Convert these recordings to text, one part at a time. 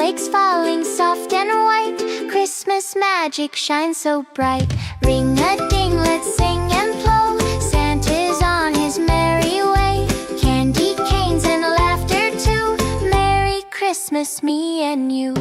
snowflakes falling soft and white. Christmas magic shines so bright. Ring-a-ding, let's sing and blow. Santa's on his merry way. Candy canes and laughter too. Merry Christmas, me and you.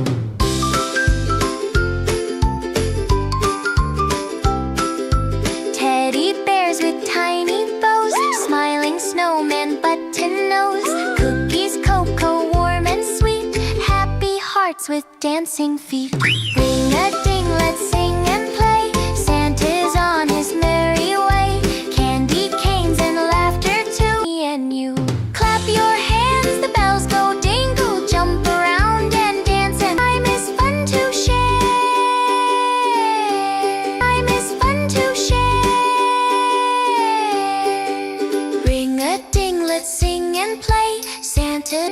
Teddy bears with tiny bows, smiling snowman button nose. Cookies, cocoa, warm and sweet. Happy hearts with dancing feet. Ring-a-ding, let's sing and play. Santa's on his merry way. Candy canes and laughter too. Me and you. Clap your hands, the bells go dingle. Jump around and dance, and time is fun to share. Time is fun to share. Ring-a-ding, let's sing and play. Santa.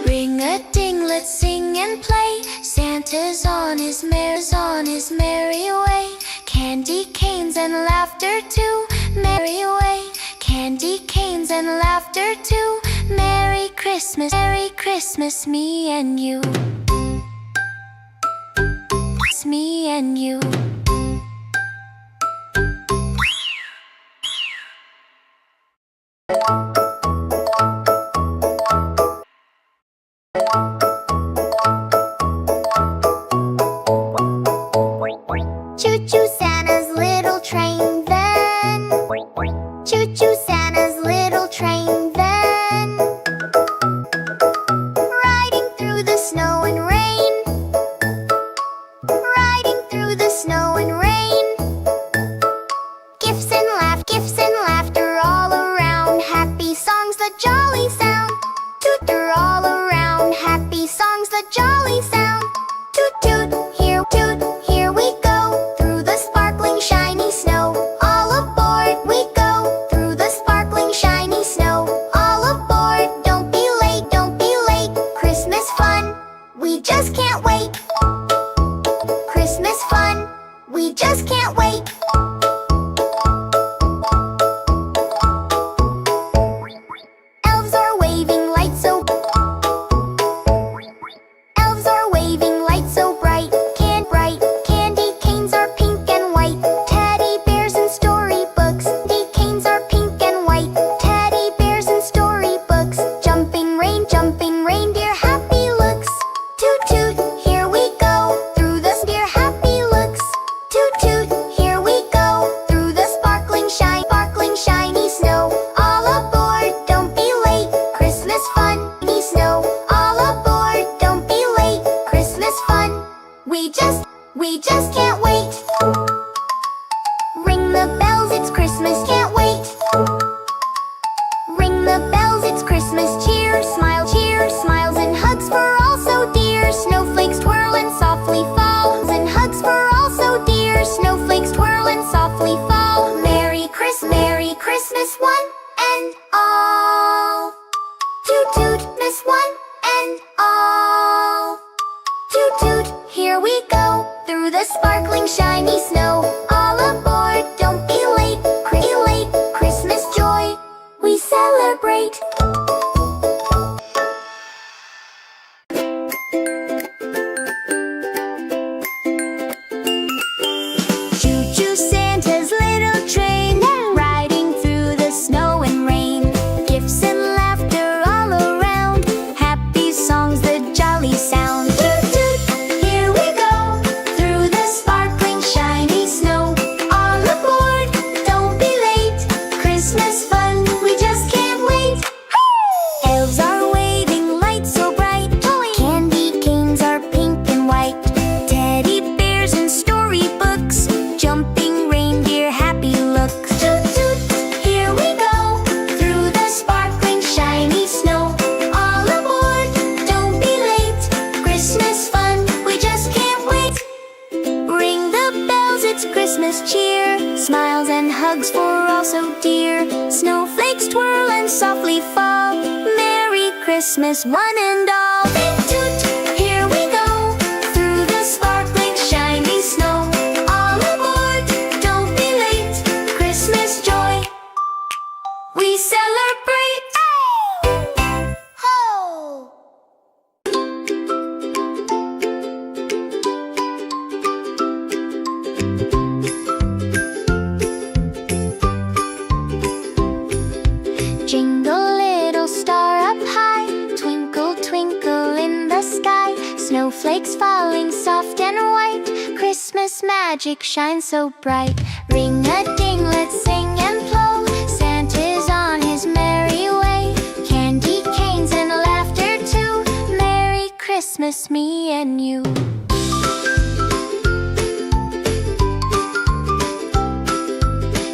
Ring-a-ding, let's sing and play. Santa's on his merry way. Candy canes and laughter too. Merry way. Candy canes and laughter too. Merry Christmas, me and you. It's me and you. Choo-choo Santa's little train van. Choo-choo Santa's little train van. Riding through the snow and rain. Riding through the snow and rain. Gifts and laughter all around. Happy songs that jolly sound. Toot-toot all around. Happy songs that jolly sound. Toot-toot, here we go. Through the sparkling shiny snow. All aboard we go. Through the sparkling shiny snow. All aboard, don't be late. Christmas fun, we just can't wait. Christmas fun, we just can't wait. Elves are waving lights so bright. Candy canes are pink and white. Teddy bears and storybooks. Candy canes are pink and white. Teddy bears and storybooks. Jumping reindeer, happy looks. Toot toot, here we go. Through the deer, happy looks. Toot toot, here we go. Through the sparkling shiny snow. All aboard, don't be late. Christmas fun, snow. All aboard, don't be late. Christmas fun, we just can't wait. Ring the bells, it's Christmas, can't wait. Ring the bells, it's Christmas, cheer, smiles and hugs for all so dear. Snowflakes twirl and softly fall, and hugs for all so dear. Snowflakes twirl and softly fall. Merry Christmas, one and all. Toot toot, miss one and all. Toot toot, here we go. Through the sparkling shiny snow. All aboard, don't be late. Christmas joy, we celebrate. Choo-choo Santa's little train, riding through the snow and rain. Gifts and laughter all around. Happy songs that jolly sound. Toot toot, here we go. Through the sparkling shiny snow. All aboard, don't be late. Christmas fun, we just can't wait. Elves are waving lights so bright. Candy canes are pink and white. Teddy bears and storybooks. Jumping reindeer, happy looks. Toot toot, here we go. Through the sparkling shiny snow. All aboard, don't be late. Christmas fun, we just can't wait. Ring the bells, it's Christmas cheer. Smiles and hugs for all so dear. Snowflakes twirl and softly fall. Merry Christmas, one and all. Toot, here we go. Through the sparkling shiny snow. All aboard, don't be late. Christmas joy, we celebrate. Ho! Jingle little star up high, twinkle twinkle in the sky, snowflakes falling soft and white, Christmas magic shines so bright. Ring a ding, let's sing and blow, Santa's on his merry way, candy canes and laughter too, Merry Christmas me and you.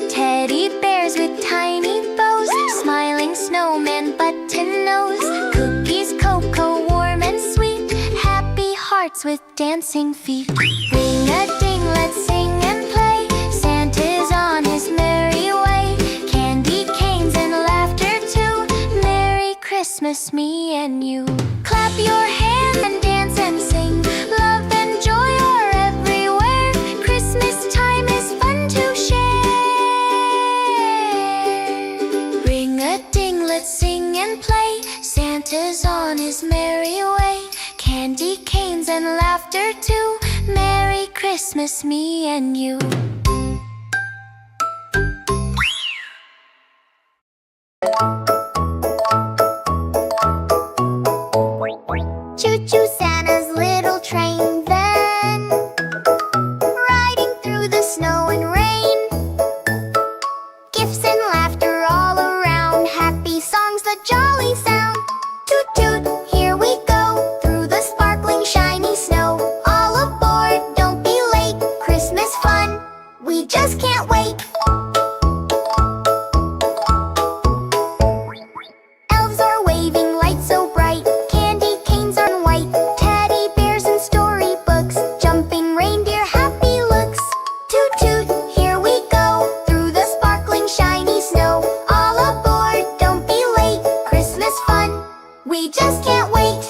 Teddy bears with tiny bows, smiling snowman button nose, cookies, cocoa, warm and sweet, happy hearts with dancing feet. Ring a ding, let's sing and play, Santa's on his merry way, candy canes and laughter too, Merry Christmas me and you. Clap your hands and dance and sing, love and joy are everywhere, Christmas time is fun to share. Ring a ding, let's sing and play, Santa's on his merry way, candy canes and laughter too, Merry Christmas me and you. Choo-choo Santa's little train then, riding through the snow and rain, gifts and laughter all around, happy songs that jolly sound. Toot toot, here we go, through the sparkling shiny snow, all aboard, don't be late, Christmas fun, we just can't wait. Elves are waving lights so bright, candy canes are white, teddy bears and storybooks, jumping reindeer happy looks. Toot toot, here we go, through the sparkling shiny snow, all aboard, don't be late, Christmas fun, we just can't wait.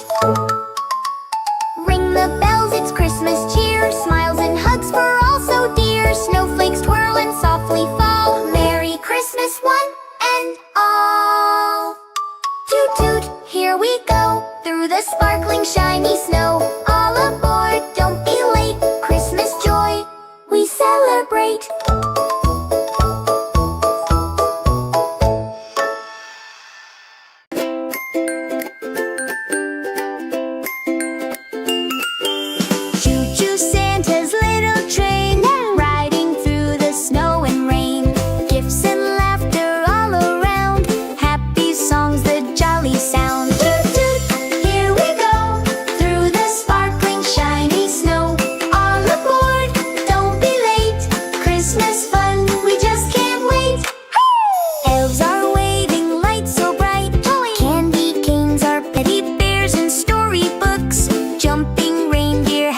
Ring the bells, it's Christmas cheer, smiles and hugs for all so dear, snowflakes twirl and softly fall, Merry Christmas one and all. Toot toot, here we go, through the sparkling shiny snow, all aboard, don't be late, Christmas joy, we celebrate. Choo-choo Santa's little train, riding through the snow and rain, gifts and laughter all around, happy songs that jolly sound. Toot toot, here we go, through the sparkling shiny snow, all aboard, don't be late, Christmas fun, we just can't wait. Elves are waving lights so bright, candy canes are teddy bears and storybooks, jumping reindeer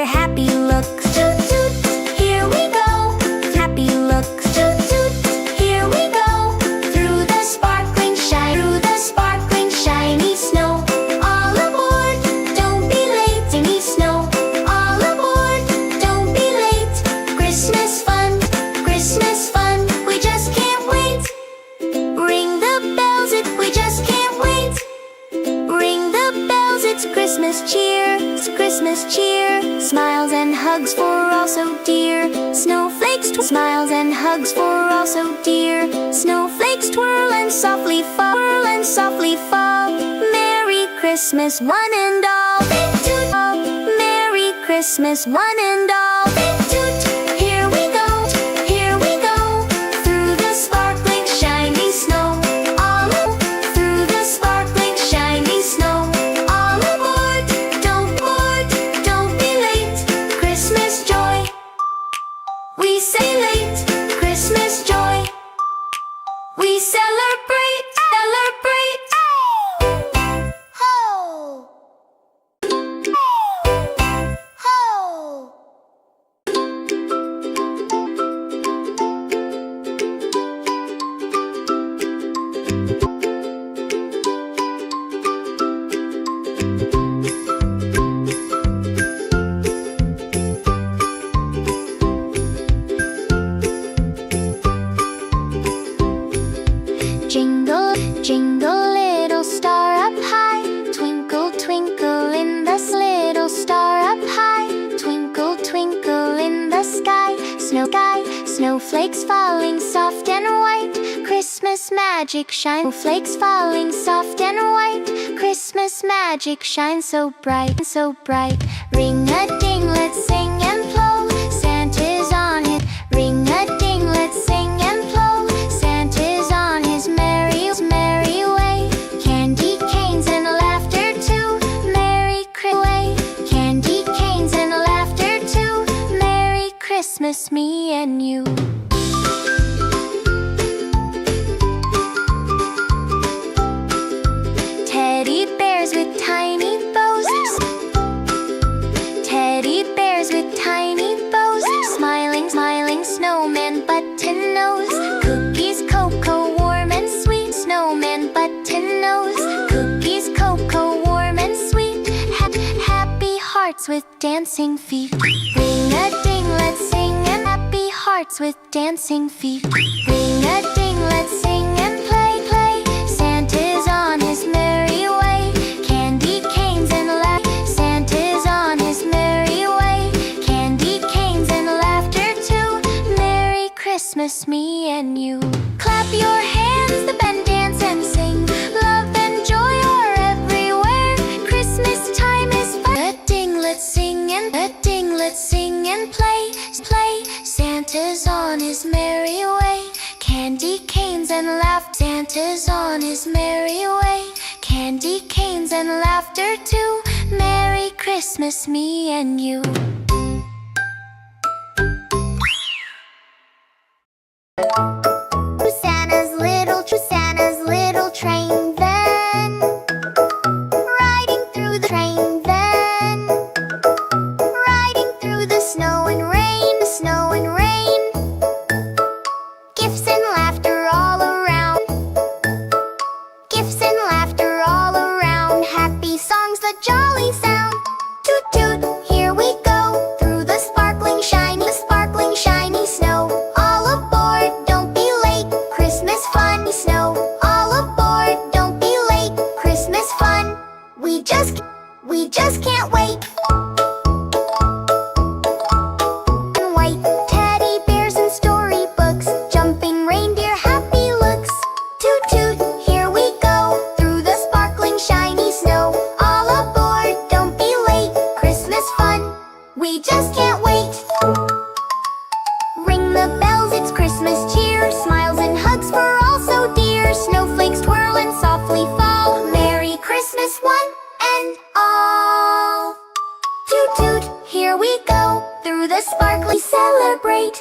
happy looks. Toot toot, here we go, happy looks. Toot toot, here we go, through the sparkling shiny snow, all aboard, don't be late, any snow, all aboard, don't be late, Christmas fun, we just can't wait. Ring the bells, we just can't wait. Ring the bells, it's Christmas cheer, smiles and hugs for all so dear, snowflakes smiles and hugs for all so dear, snowflakes twirl and softly fall, Merry Christmas one and all. Merry Christmas one and all. Here we go, through the sparkling shiny snow, through the sparkling shiny snow, all aboard, don't be late, Christmas joy, we say late, Christmas joy, we celebrate. Ho! Ho! Jingle, jingle, little star up high, twinkle, twinkle in the little star up high, twinkle, twinkle in the sky, snowflakes falling soft and white, Christmas Christmas magic shine, flakes falling soft and white. Christmas magic shine so bright, so bright. Ring-a-ding, let's sing and blow. Santa's on it. Ring-a-ding, let's sing and blow. Santa's on his merry, merry way. Candy canes and laughter too. Merry Christmas. Candy canes and laughter too. Merry Christmas, me and you. Teddy bears with tiny bows. Teddy bears with tiny bows. Smiling, smiling snowman button nose. Cookies, cocoa, warm and sweet. Snowman button nose. Cookies, cocoa, warm and sweet. Happy hearts with dancing feet. Ring-a-ding, let's sing and happy hearts with dancing feet. Ring-a-ding, let's sing and play, play. Santa's on his merry way. Candy canes and laughter. Santa's on his merry way. Candy canes and laughter too. Merry Christmas, me and you. Clap your hands, the band dance and sing. Love and joy are everywhere. Christmas time is fun. A-ding, let's sing and a-ding, let's sing and play, play. Santa's on his merry way. Candy canes and laughter. Santa's on his merry way. Candy canes and laughter too. Merry Christmas, me and you. Santa's little train van, riding through the train van, riding through the snow and rain, snow and rain. Gifts and laughter all around. Gifts and laughter all around. Happy songs, the jolly sound. Toot toot, here we go through the sparkling shiny snow. All aboard, don't be late. Christmas fun, snow. All aboard, don't be late. Christmas fun. We just can't wait. White teddy bears and storybooks, jumping reindeer, happy looks. Toot toot, here we go through the sparkling shiny snow. All aboard, don't be late. Christmas fun. We just can't wait. Ring the bells, it's Christmas cheer. Smiles and hugs for all so dear. Snowflakes twirl and softly fall. Merry Christmas one and all. Toot toot, here we go through the sparkly celebrate.